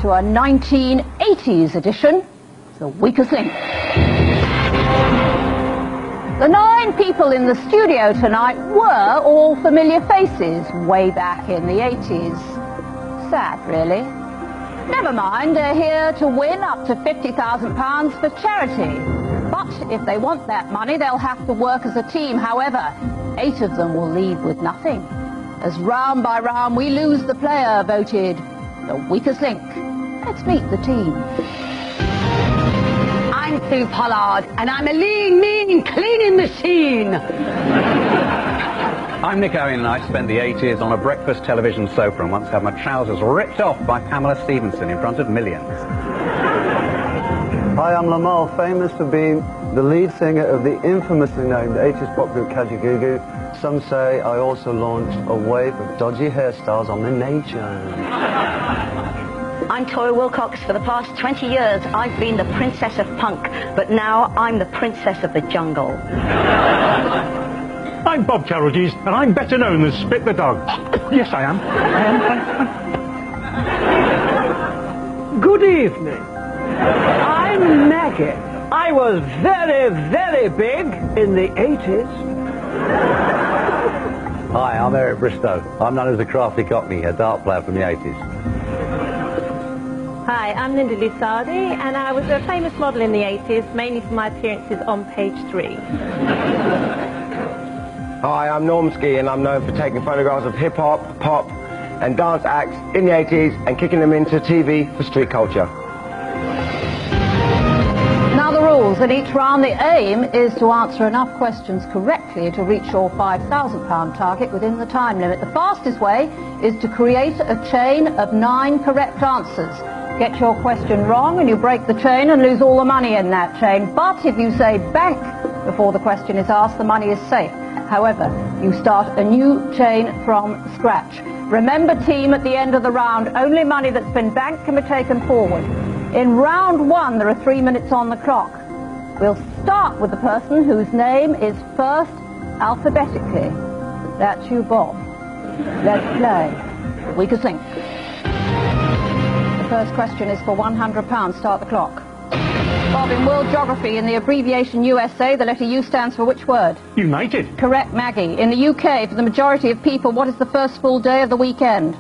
to a 1980s edition, The Weakest Link. The 9 people in the studio tonight were all familiar faces way back in the 80s. Sad, really. Never mind, they're here to win up to £50,000 for charity. But if they want that money, they'll have to work as a team. However, 8 of them will leave with nothing, as round by round we lose the player voted the weakest link. Let's meet the team. I'm Su Pollard, and I'm a lean, mean, cleaning machine. I'm Nick Owen, and I spent the 80s on a breakfast television sofa and once had my trousers ripped off by Pamela Stephenson in front of millions. Hi, I'm Lamar, famous for being the lead singer of the infamously named 80s pop group Kajagoogoo. Some say I also launched a wave of dodgy hairstyles on the nation. I'm Toyah Willcox. For the past 20 years, I've been the princess of punk, but now I'm the princess of the jungle. I'm Bob Carrollgees, and I'm better known as Spit the Dog. Yes, I am. Good evening. I'm Maggie. I was very, very big in the 80s. Hi, I'm Eric Bristow. I'm known as the Crafty Cockney, a dart player from the 80s. Hi, I'm Linda Lusardi, and I was a famous model in the 80s, mainly for my appearances on Page 3. Hi, I'm Normski, and I'm known for taking photographs of hip-hop, pop, and dance acts in the 80s and kicking them into TV for street culture. Now the rules. In each round, the aim is to answer enough questions correctly to reach your £5,000 target within the time limit. The fastest way is to create a chain of 9 correct answers. Get your question wrong and you break the chain and lose all the money in that chain. But if you say bank before the question is asked, the money is safe. However, you start a new chain from scratch. Remember, team, at the end of the round, only money that's been banked can be taken forward. In round 1, there are 3 minutes on the clock. We'll start with the person whose name is first alphabetically. That's you, Bob. Let's play The Weakest Link. The first question is for £100. Start the clock. Bob, in world geography, in the abbreviation USA, the letter U stands for which word? United. Correct, Maggie. In the UK, for the majority of people, what is the first full day of the weekend?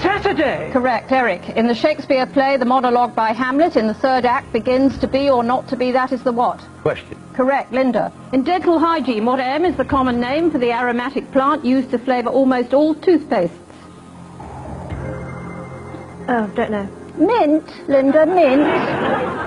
Saturday. Correct, Eric. In the Shakespeare play, the monologue by Hamlet in the 3rd act begins to be or not to be, that is the what? Question. Correct, Linda. In dental hygiene, what M is the common name for the aromatic plant used to flavour almost all toothpastes? Oh, don't know. Mint, Linda, mint.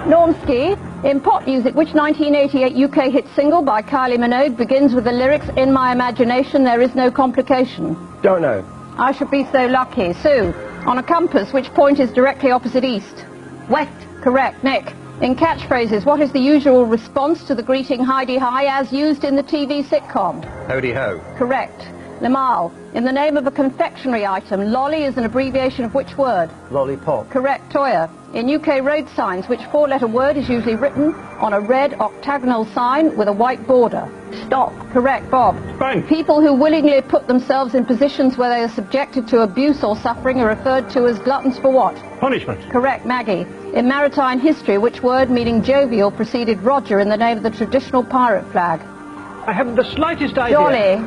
Normski, in pop music, which 1988 UK hit single by Kylie Minogue begins with the lyrics, "In my imagination there is no complication"? Don't know. I should be so lucky. Sue, on a compass, which point is directly opposite east? West. Correct. Nick, in catchphrases, what is the usual response to the greeting Heidi Hi as used in the TV sitcom? Hody ho. Correct. Limal, in the name of a confectionery item, lolly is an abbreviation of which word? Lollipop. Correct. Toyah, in UK road signs, which 4-letter word is usually written on a red octagonal sign with a white border? Stop. Correct. Bob. Bank. People who willingly put themselves in positions where they are subjected to abuse or suffering are referred to as gluttons for what? Punishment. Correct. Maggie, in maritime history, which word meaning jovial preceded Roger in the name of the traditional pirate flag? I haven't the slightest idea. Jolly.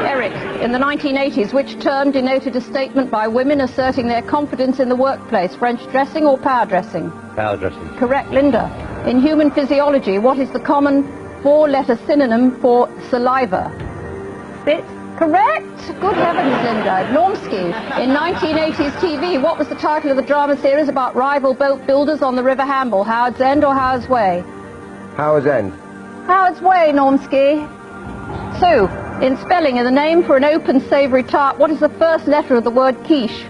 Eric, in the 1980s, which term denoted a statement by women asserting their confidence in the workplace? French dressing or power dressing? Power dressing. Correct. Linda, in human physiology, what is the common 4-letter synonym for saliva? Spit. Correct. Good heavens, Linda. Normski, in 1980s TV, what was the title of the drama series about rival boat builders on the River Hamble? Howard's End or Howard's Way? Howard's End. Howard's Way, Normski. Sue, in spelling, in the name for an open savoury tart, what is the first letter of the word quiche?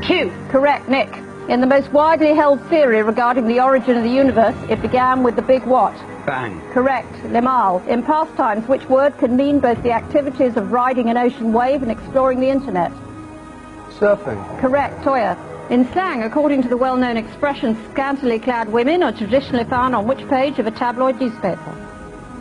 Q. Correct. Nick, in the most widely held theory regarding the origin of the universe, it began with the big what? Bang. Correct. Limal, in pastimes, which word can mean both the activities of riding an ocean wave and exploring the internet? Surfing. Correct. Toyah, in slang, according to the well-known expression, scantily clad women are traditionally found on which page of a tabloid newspaper?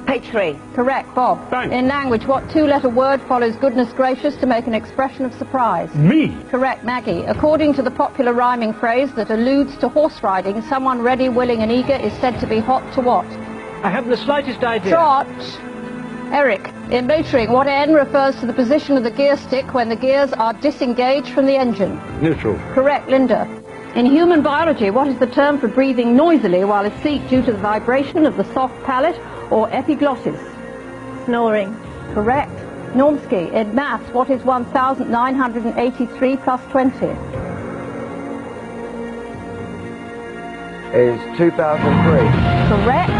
Page 3. Correct, Bob. Thanks. In language, what two-letter word follows goodness gracious to make an expression of surprise? Me. Correct, Maggie. According to the popular rhyming phrase that alludes to horse riding, someone ready, willing and eager is said to be hot to what? I haven't the slightest idea. Trot. Eric, in motoring, what N refers to the position of the gear stick when the gears are disengaged from the engine? Neutral. Correct, Linda. In human biology, what is the term for breathing noisily while asleep due to the vibration of the soft palate or epiglottis? Snoring. Correct. Normsky, in maths, what is 1,983 plus 20? Is 2003. Correct.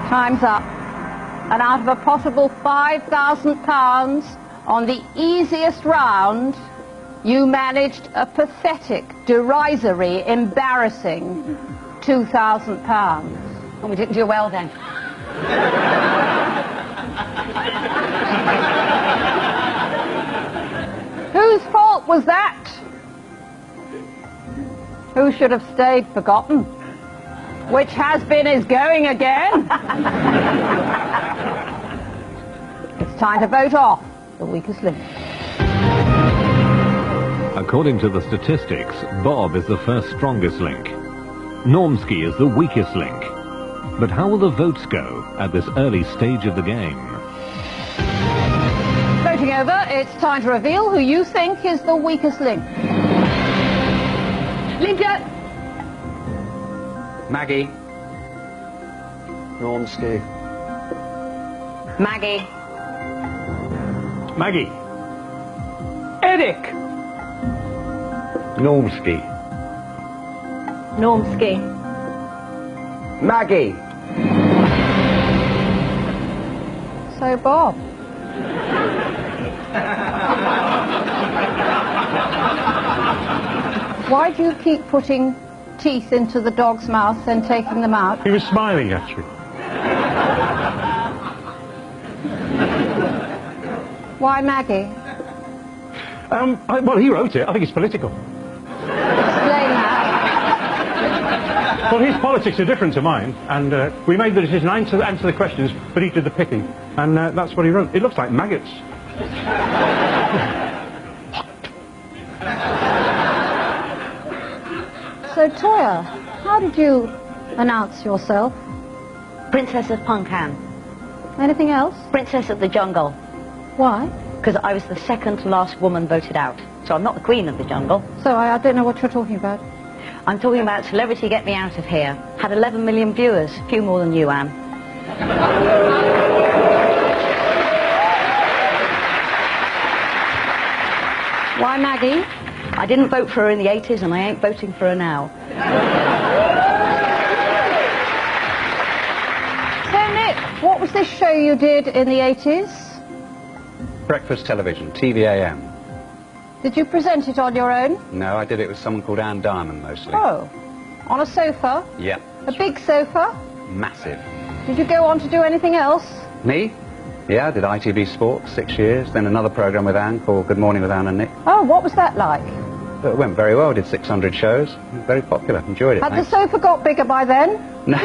Time's up. And out of a possible £5,000 on the easiest round, you managed a pathetic, derisory, embarrassing £2,000. Oh, we didn't do well then. Whose fault was that? Who should have stayed forgotten? Which has been is going again. It's time to vote off the weakest link. According to the statistics, Bob is the first strongest link. Normsky is the weakest link. But how will the votes go at this early stage of the game? Voting over, it's time to reveal who you think is the weakest link. Linda! Maggie. Normsky. Maggie. Maggie. Eric. Normsky. Normsky. Maggie. So, Bob. Why do you keep putting teeth into the dog's mouth and taking them out? He was smiling, actually. Why Maggie? Well, he wrote it. I think it's political. Explain that. Well, his politics are different to mine, and we made the decision to answer the questions, but he did the picking, and that's what he wrote. It looks like maggots. So, Toyah, how did you announce yourself? Princess of Punkan. Anything else? Princess of the Jungle. Why? Because I was the second to last woman voted out. So I'm not the queen of the jungle. So, I don't know what you're talking about. I'm talking about Celebrity Get Me Out of Here. Had 11 million viewers. Few more than you, Anne. Why Maggie? I didn't vote for her in the 80s and I ain't voting for her now. So, Nick, what was this show you did in the 80s? Breakfast television, TVAM. Did you present it on your own? No, I did it with someone called Anne Diamond, mostly. Oh. On a sofa? Yep. A big sofa? Massive. Did you go on to do anything else? Me? Yeah, I did ITV Sport 6 years, then another programme with Anne called Good Morning with Anne and Nick. Oh, what was that like? It went very well, did 600 shows. Very popular, enjoyed it, Had the thanks. sofa got bigger by then? No.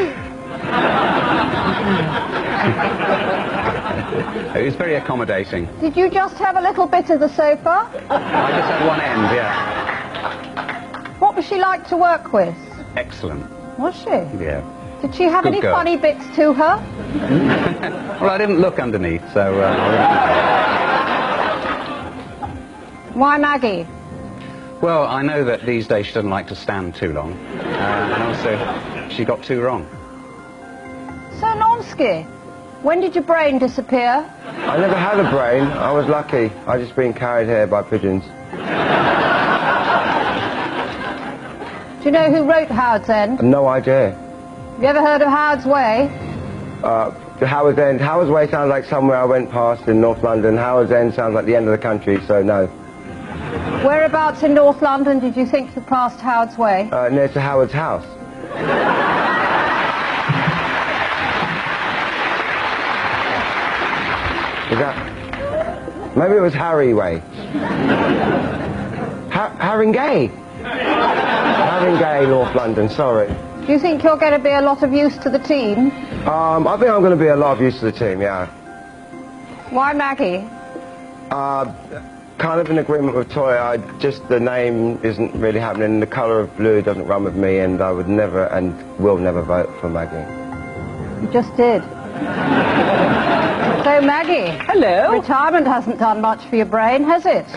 It was very accommodating. Did you just have a little bit of the sofa? I just had one end, yeah. What was she like to work with? Excellent. Was she? Yeah. Did she have Good any girl. funny bits to her? Well, I didn't look underneath, so... Why Maggie? Well, I know that these days she doesn't like to stand too long. And also, she got too wrong. So, Normsky, when did your brain disappear? I never had a brain. I was lucky. I just been carried here by pigeons. Do you know who wrote Howard's End? No idea. Have you ever heard of Howard's Way? The Howard's End. Howard's Way sounds like somewhere I went past in North London. Howard's End sounds like the end of the country, so no. Whereabouts in North London did you think you passed Howard's Way? Near to Howard's house. Is that... Maybe it was Harry Way. Haringey. Haringey, North London, sorry. Do you think you're going to be a lot of use to the team? I think I'm going to be a lot of use to the team, yeah. Why Maggie? Kind of in agreement with Toyah. The name isn't really happening. The colour of blue doesn't run with me, and I would never and will never vote for Maggie. You just did. So Maggie. Hello. Retirement hasn't done much for your brain, has it?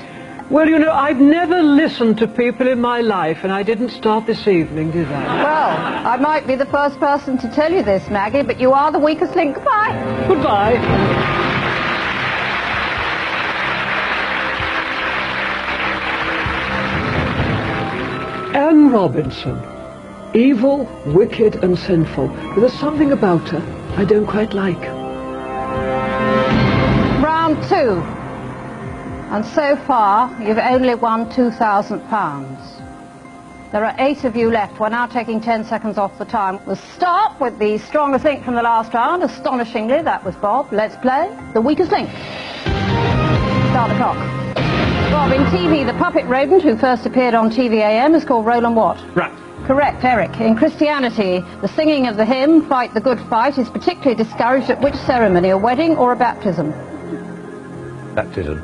Well, you know, I've never listened to people in my life, and I didn't start this evening, did I? Well, I might be the first person to tell you this, Maggie, but you are the weakest link. Goodbye. Goodbye. Anne Robinson. Evil, wicked and sinful. But there's something about her I don't quite like. Round 2. And so far, you've only won £2,000. There are 8 of you left. We're now taking 10 seconds off the time. We'll start with the strongest link from the last round. Astonishingly, that was Bob. Let's play the weakest link. Start the clock. Bob, in TV, the puppet rodent who first appeared on TV-AM is called Roland what? Rat. Correct, Eric. In Christianity, the singing of the hymn, Fight the Good Fight, is particularly discouraged at which ceremony, a wedding or a baptism? Baptism.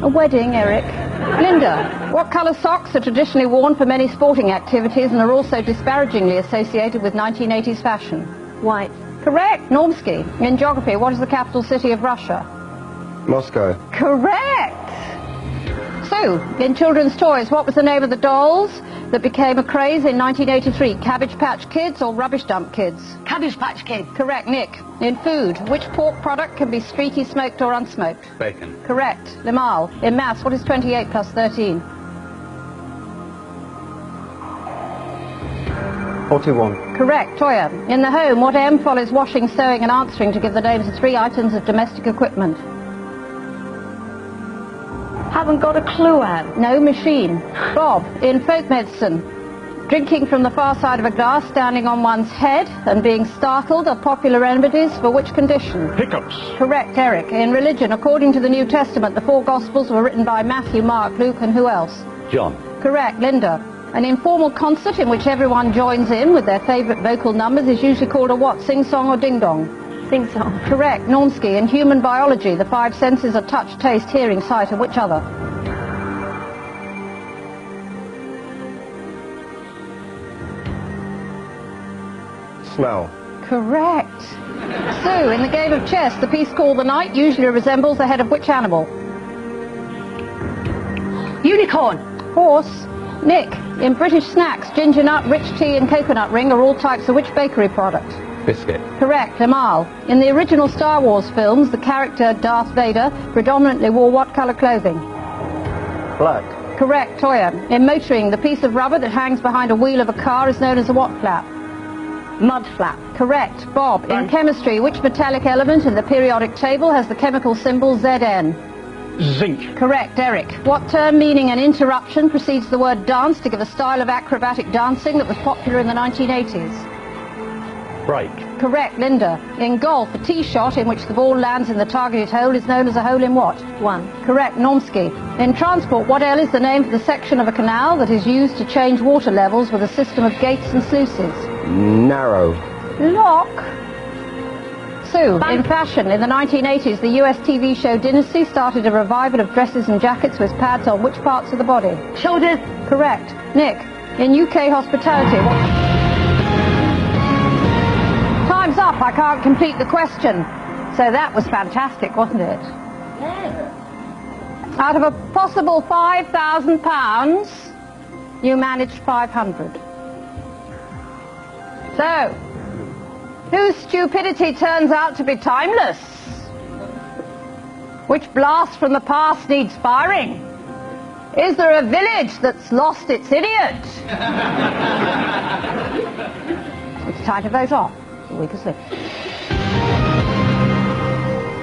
A wedding, Eric. Linda, what colour socks are traditionally worn for many sporting activities and are also disparagingly associated with 1980s fashion? White. Correct, Normsky. In geography, what is the capital city of Russia? Moscow. Correct. Sue, in children's toys, what was the name of the dolls that became a craze in 1983? Cabbage Patch Kids or Rubbish Dump Kids? Cabbage Patch Kid. Correct, Nick. In food, which pork product can be streaky, smoked or unsmoked? Bacon. Correct. Limal, in maths, what is 28 plus 13? 41. Correct. Toyah, in the home, what M follows washing, sewing and answering to give the names of 3 items of domestic equipment? Haven't got a clue, Anne. No, machine. Bob, in folk medicine, drinking from the far side of a glass, standing on one's head and being startled are popular remedies for which condition? Hiccups. Correct, Eric. In religion, according to the New Testament, the 4 Gospels were written by Matthew, Mark, Luke and who else? John. Correct, Linda. An informal concert in which everyone joins in with their favourite vocal numbers is usually called a what? Sing-song or ding-dong? Sing-song. Correct, Normsky. In human biology, the 5 senses are touch, taste, hearing, sight, and which other? Smell. Correct. Sue, in the game of chess, the piece called the knight usually resembles the head of which animal? Unicorn. Horse. Nick, in British snacks, ginger nut, rich tea and coconut ring are all types of which bakery product? Biscuit. Correct, Amal. In the original Star Wars films, the character Darth Vader predominantly wore what colour clothing? Black. Correct, Toyah. In motoring, the piece of rubber that hangs behind a wheel of a car is known as a what flap? Mud flap. Correct. Bob, in chemistry, which metallic element in the periodic table has the chemical symbol Zn? Zinc. Correct, Eric. What term meaning an interruption precedes the word dance to give a style of acrobatic dancing that was popular in the 1980s? Break. Correct, Linda. In golf, a tee shot in which the ball lands in the targeted hole is known as a hole in what? 1. Correct, Normsky. In transport, what L is the name for the section of a canal that is used to change water levels with a system of gates and sluices? Narrow. Lock. Sue, in fashion, in the 1980s, the US TV show Dynasty started a revival of dresses and jackets with pads on which parts of the body? Shoulders. Correct. Nick, in UK hospitality, what... Time's up. I can't complete the question. So that was fantastic, wasn't it? Yeah. Out of a possible £5,000, you managed 500. So, whose stupidity turns out to be timeless? Which blast from the past needs firing? Is there a village that's lost its idiot? It's time to vote off. The weakest link.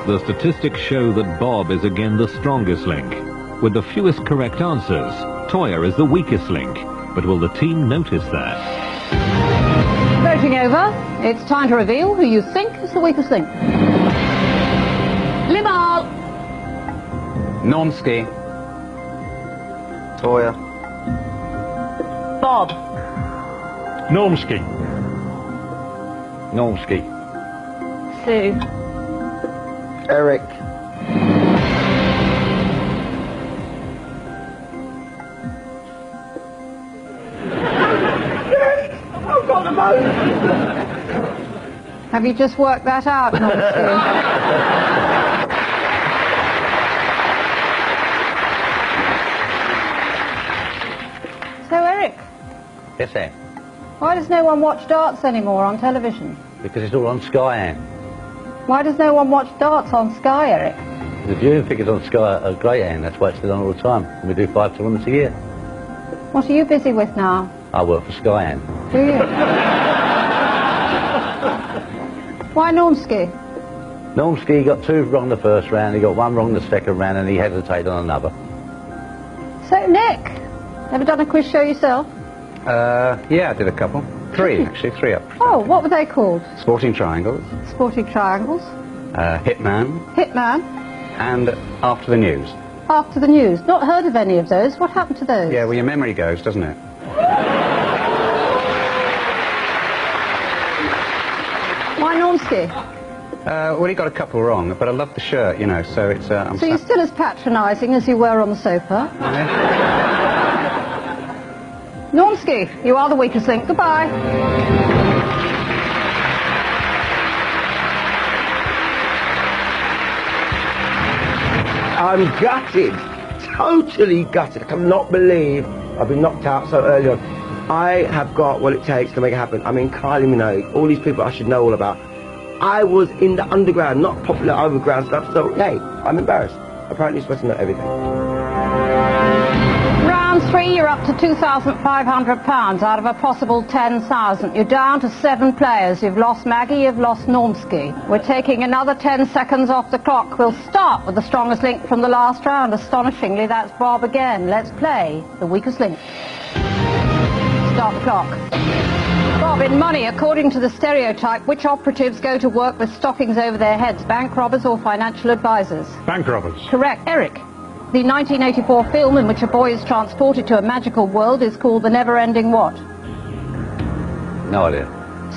The statistics show that Bob is again the strongest link. With the fewest correct answers, Toyah is the weakest link. But will the team notice that? Voting over, it's time to reveal who you think is the weakest link. Limal. Normsky. Toyah. Bob. Normsky. Normski. Sue. Eric. I've got the vote. Have you just worked that out, Normski? So, Eric, Yes, Anne. why does no one watch darts anymore on television? Because it's all on Sky, Anne. Why does no one watch darts on Sky, Eric? The viewing figures on Sky are great, Anne. That's why it's still on all the time. And we do 5 tournaments a year. What are you busy with now? I work for Sky, Anne. Do you? Why Normski? Normski got 2 wrong the first round, he got 1 wrong the second round, and he hesitated on another. So, Nick, ever done a quiz show yourself? Yeah, I did a couple. 3, actually, 3 up. Oh, what were they called? Sporting Triangles, Sporting Triangles, Hitman, Hitman, and After the News. After the News. Not heard of any of those. What happened to those? Yeah, well, your memory goes, doesn't it? Why Normski? Well, he got a couple wrong, but I love the shirt, you know, so it's... So you're still as patronising as you were on the sofa? Normski, you are the weakest link. Goodbye. I'm gutted. Totally gutted. I cannot believe I've been knocked out so early on. I have got what it takes to make it happen. I mean, Kylie Minogue, all these people I should know all about. I was in the underground, not popular overground stuff, so, hey, I'm embarrassed. Apparently you're supposed to know everything. Round 3, you're up to £2,500 out of a possible 10,000. You're down to 7 players. You've lost Maggie, you've lost Normski. We're taking another 10 seconds off the clock. We'll start with the strongest link from the last round. Astonishingly, that's Bob again. Let's play the weakest link. Start the clock. Bob, in money, according to the stereotype, which operatives go to work with stockings over their heads? Bank robbers or financial advisors? Bank robbers. Correct. Eric, the 1984 film in which a boy is transported to a magical world is called The Never-Ending what? No idea.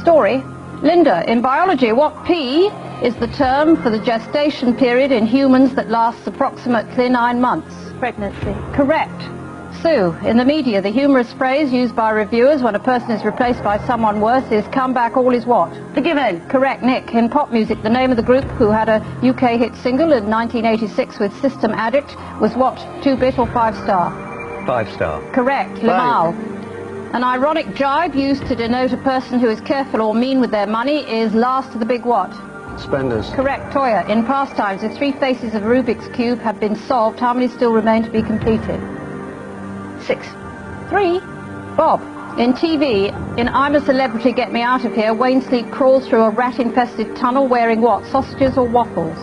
Story. Linda, in biology, what P is the term for the gestation period in humans that lasts approximately 9 months? Pregnancy. Correct. Sue, in the media, the humorous phrase used by reviewers when a person is replaced by someone worse is come back all is what? Forgiven. Correct. Nick, in pop music, the name of the group who had a UK hit single in 1986 with System Addict was what? 2-bit or 5-star? 5-star. Correct. Limahl. An ironic jibe used to denote a person who is careful or mean with their money is last of the big what? Spenders. Correct. Toyah, in past times, if 3 faces of Rubik's Cube have been solved, how many still remain to be completed? 6. 3. Bob, in TV, in I'm a Celebrity, Get Me Out of Here, Wayne Sleep crawls through a rat-infested tunnel wearing what? Sausages or waffles?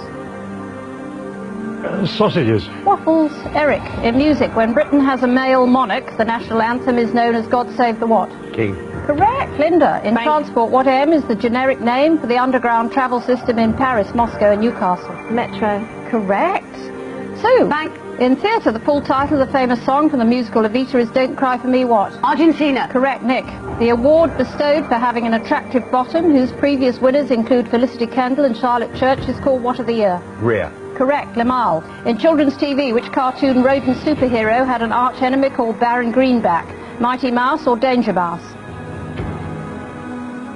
Sausages. Waffles. Eric, in music, when Britain has a male monarch, the national anthem is known as God Save the what? King. Correct. Linda, in transport, what M is the generic name for the underground travel system in Paris, Moscow and Newcastle? Metro. Correct. Sue, Bank. In theatre, the full title of the famous song from the musical Evita is Don't Cry For Me what? Argentina. Correct. Nick, the award bestowed for having an attractive bottom, whose previous winners include Felicity Kendall and Charlotte Church, is called what of the year? Rear. Correct. Limahl. In children's TV, which cartoon rodent superhero had an arch enemy called Baron Greenback? Mighty Mouse or Danger Mouse?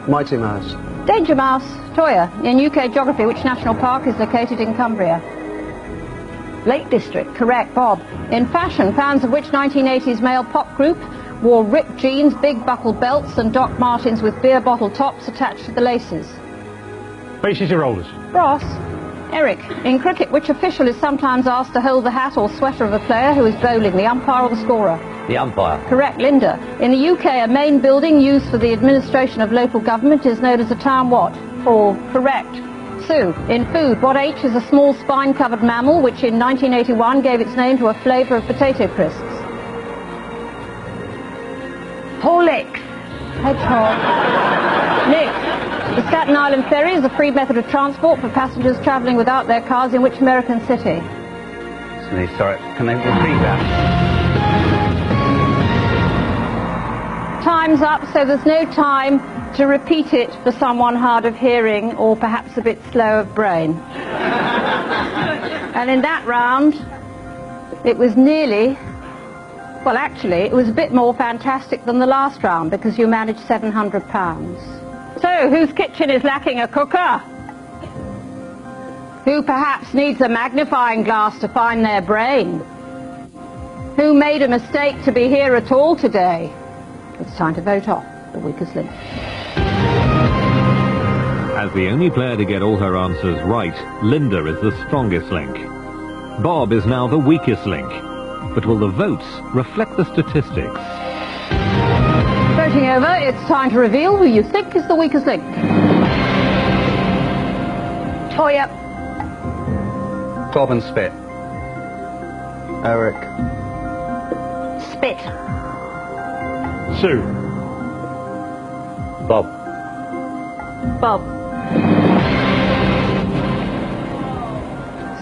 Mighty Mouse. Danger Mouse. Toyah, in UK geography, which national park is located in Cumbria? Lake District. Correct. Bob, in fashion, fans of which 1980s male pop group wore ripped jeans, big buckled belts and Doc Martens with beer bottle tops attached to the laces? Bay City Rollers. Ross. Eric, in cricket, which official is sometimes asked to hold the hat or sweater of a player who is bowling, the umpire or the scorer? The umpire. Correct. Linda, in the UK, a main building used for the administration of local government is known as a town what? Hall. Correct. Sue, in food, what H is a small spine-covered mammal which in 1981 gave its name to a flavour of potato crisps? Horlicks. Hedgehog. Nick, the Staten Island ferry is a free method of transport for passengers travelling without their cars in which American city? Sorry, can they repeat that? time's up, so there's no time to repeat it for someone hard of hearing or perhaps a bit slow of brain. And in that round, it was nearly, well actually, it was a bit more fantastic than the last round because you managed £700. So, whose kitchen is lacking a cooker? Who perhaps needs a magnifying glass to find their brain? Who made a mistake to be here at all today? It's time to vote off the weakest link. As the only player to get all her answers right, Linda is the strongest link. Bob is now the weakest link. But will the votes reflect the statistics? Voting over, it's time to reveal who you think is the weakest link. Toyah. Bob and Spit. Eric. Spit. Sue. Bob. Bob.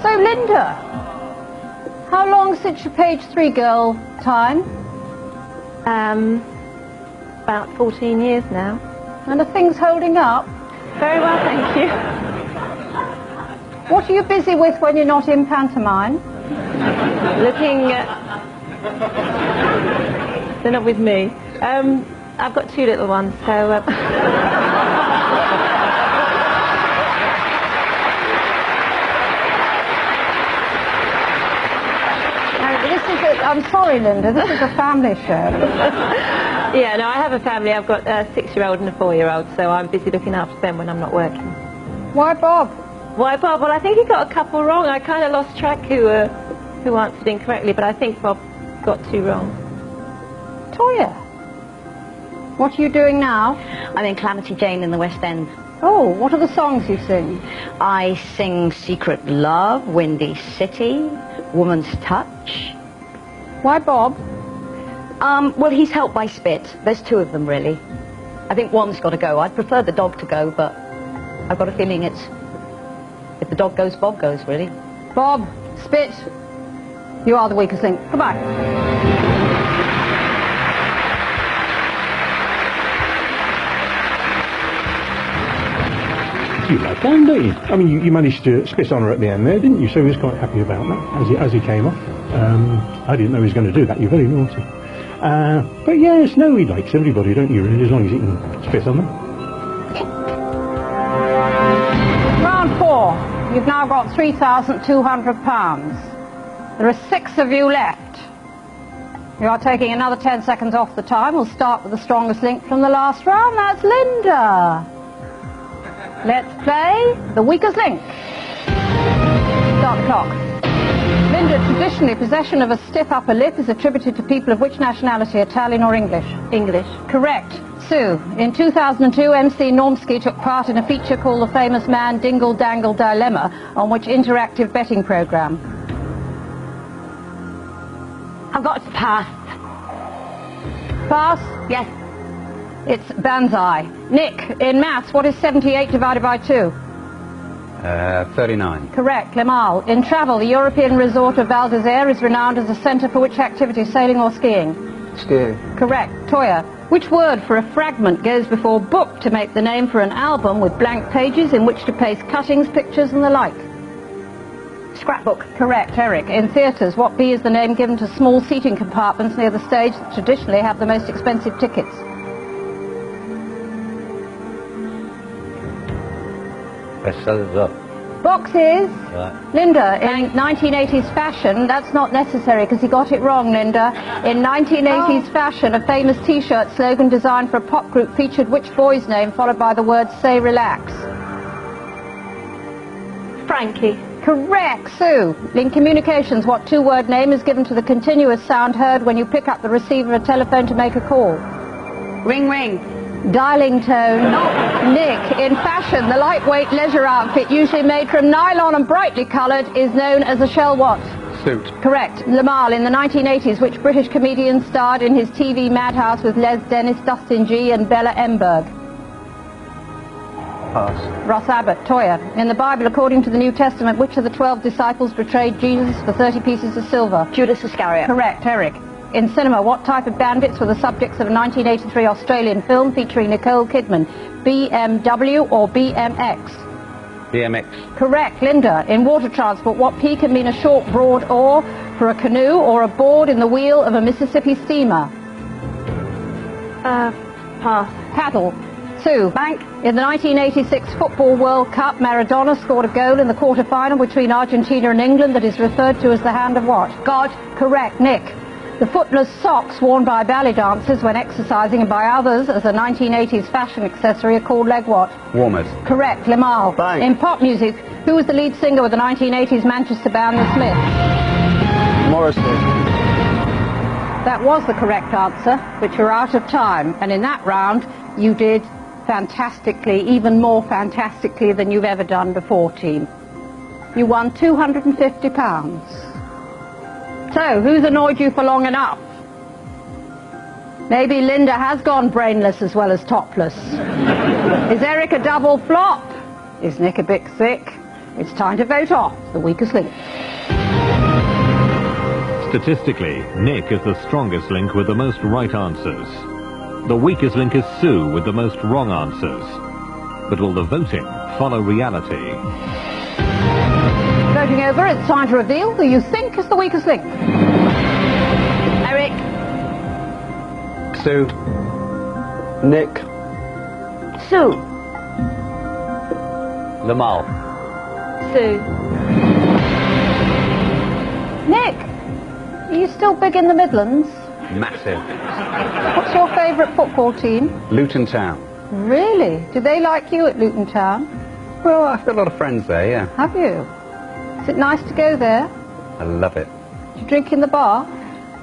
So, Linda, how long since your page 3 girl time? About 14 years now. And are things holding up? Very well, thank you. What are you busy with when you're not in pantomime? Looking at... They're not with me. I've got 2 little ones, so... I'm sorry, Linda, this is a family show. Yeah, no, I have a family. I've got a 6-year-old and a 4-year-old, so I'm busy looking after them when I'm not working. Why Bob? Why Bob? Well, I think he got a couple wrong. I kind of lost track who answered incorrectly, but I think Bob got 2 wrong. Toyah, what are you doing now? I'm in Calamity Jane in the West End. Oh, what are the songs you sing? I sing Secret Love, Windy City, Woman's Touch. Why Bob? Well, he's helped by Spit. There's 2 of them, really. I think one's got to go. I'd prefer the dog to go, but I've got a feeling it's... If the dog goes, Bob goes, really. Bob, Spit, you are the weakest link. Goodbye. You like Dan, don't you? I mean, you managed to spit on her at the end there, didn't you? So he was quite happy about that as he came off. I didn't know he was going to do that. You're very naughty. But yes, no, he likes everybody, don't you, really, as long as he can spit on them. Round 4. You've now got £3,200. There are 6 of you left. You are taking another 10 seconds off the time. We'll start with the strongest link from the last round. That's Linda. Let's play the weakest link. Start the clock. Linda, traditionally, possession of a stiff upper lip is attributed to people of which nationality, Italian or English? English. Correct. Sue, in 2002, MC Normsky took part in a feature called The Famous Man Dingle Dangle Dilemma, on which interactive betting program? I've got to pass. Pass? Yes. It's Banzai. Nick, in maths, what is 78 divided by 2? 39. Correct. Limal, in travel, the European resort of Val d'Isere is renowned as a centre for which activity, sailing or skiing? Skiing. Correct. Toyah, which word for a fragment goes before book to make the name for an album with blank pages in which to place cuttings, pictures and the like? Scrapbook. Correct. Eric, in theatres, what B is the name given to small seating compartments near the stage that traditionally have the most expensive tickets? Boxes. Right. Linda, in 1980's fashion, that's not necessary because he got it wrong, Linda. In 1980's fashion, a famous T-shirt slogan designed for a pop group featured which boy's name followed by the word "Say Relax"? Frankie. Correct. Sue, in communications, what 2-word name is given to the continuous sound heard when you pick up the receiver of a telephone to make a call? Ring, ring. Dialing tone. Nick, in fashion, the lightweight leisure outfit usually made from nylon and brightly coloured is known as a shell what? Suit. Correct. Limal, in the 1980s, which British comedian starred in his TV Madhouse with Les Dennis, Dustin G and Bella Emberg? Pass. Ross Abbott. Toyah, in the Bible, according to the New Testament, which of the 12 disciples betrayed Jesus for 30 pieces of silver? Judas Iscariot. Correct. Eric, In cinema, what type of bandits were the subjects of a 1983 Australian film featuring Nicole Kidman? BMW or BMX? BMX. Correct. Linda, in water transport, what P can mean a short, broad oar for a canoe or a board in the wheel of a Mississippi steamer? Pass. Paddle. Sue. Bank. In the 1986 Football World Cup, Maradona scored a goal in the quarter-final between Argentina and England that is referred to as the hand of what? God. Correct. Nick. The footless socks worn by ballet dancers when exercising and by others as a 1980s fashion accessory are called leg what? Warmers. Correct. Limahl. Bang. In pop music, who was the lead singer with the 1980s Manchester band The Smiths? Morrissey. That was the correct answer, but you're out of time. And in that round, you did fantastically, even more fantastically than you've ever done before, team. You won £250. So, who's annoyed you for long enough? Maybe Linda has gone brainless as well as topless. Is Eric a double flop? Is Nick a bit sick? It's time to vote off the weakest link. Statistically, Nick is the strongest link with the most right answers. The weakest link is Sue with the most wrong answers. But will the voting follow reality? Voting over, it's time to reveal who you think is the weakest link. Eric. Sue. Nick. Sue. Limahl. Sue. Nick, are you still big in the Midlands? Massive. What's your favourite football team? Luton Town. Really? Do they like you at Luton Town? Well, I've got a lot of friends there, yeah. Have you? Is it nice to go there? I love it. Do you drink in the bar?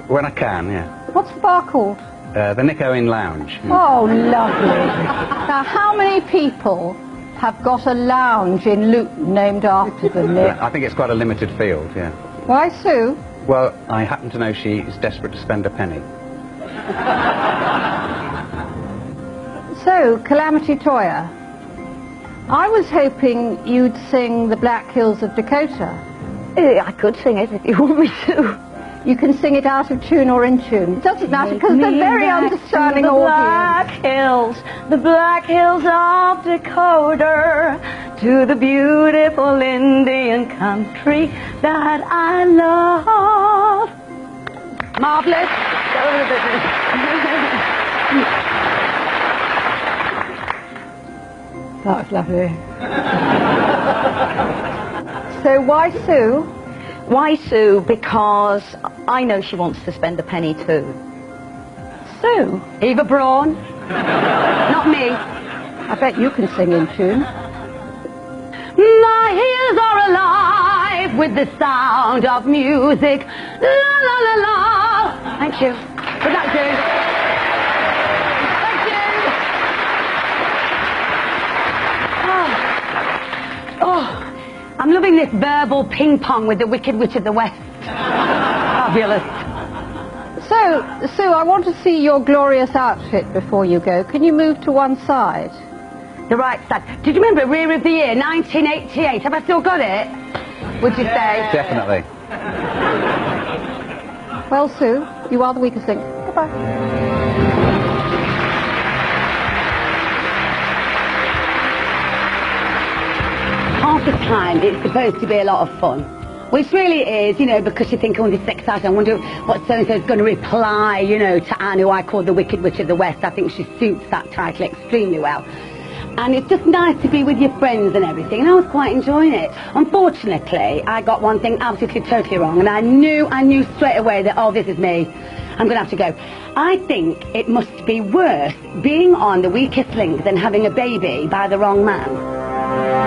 When I can, yeah. What's the bar called? The Nick Owen Lounge. Oh, lovely. Now, how many people have got a lounge in Luton named after them, Nick? I think it's quite a limited field, yeah. Why, Sue? Well, I happen to know she is desperate to spend a penny. So, Calamity Toyah, I was hoping you'd sing The Black Hills of Dakota. I could sing it if you want me to. You can sing it out of tune or in tune. It doesn't matter because they're very understanding audience. The Black Hills of Dakota, to the beautiful Indian country that I love. Marvellous. That was lovely. So why Sue? Why Sue? Because I know she wants to spend a penny too. Sue? Eva Braun. Not me. I bet you can sing in tune. My ears are alive with the sound of music. La la la la. Thank you. Would that do? Thank you. Oh, I'm loving this verbal ping pong with the Wicked Witch of the West. Fabulous. So, Sue, I want to see your glorious outfit before you go. Can you move to one side? The right side. Did you remember Rear of the Year, 1988? Have I still got it? Would you say? Definitely. Well, Sue, you are the weakest link. Goodbye. Half the time it's supposed to be a lot of fun, which really is, you know, because you think, oh, this is exciting, I wonder what so-and-so's going to reply, you know, to Anne, who I call the Wicked Witch of the West. I think she suits that title extremely well. And it's just nice to be with your friends and everything, and I was quite enjoying it. Unfortunately, I got one thing absolutely totally wrong, and I knew straight away that, oh, this is me. I'm going to have to go. I think it must be worse being on the weakest link than having a baby by the wrong man.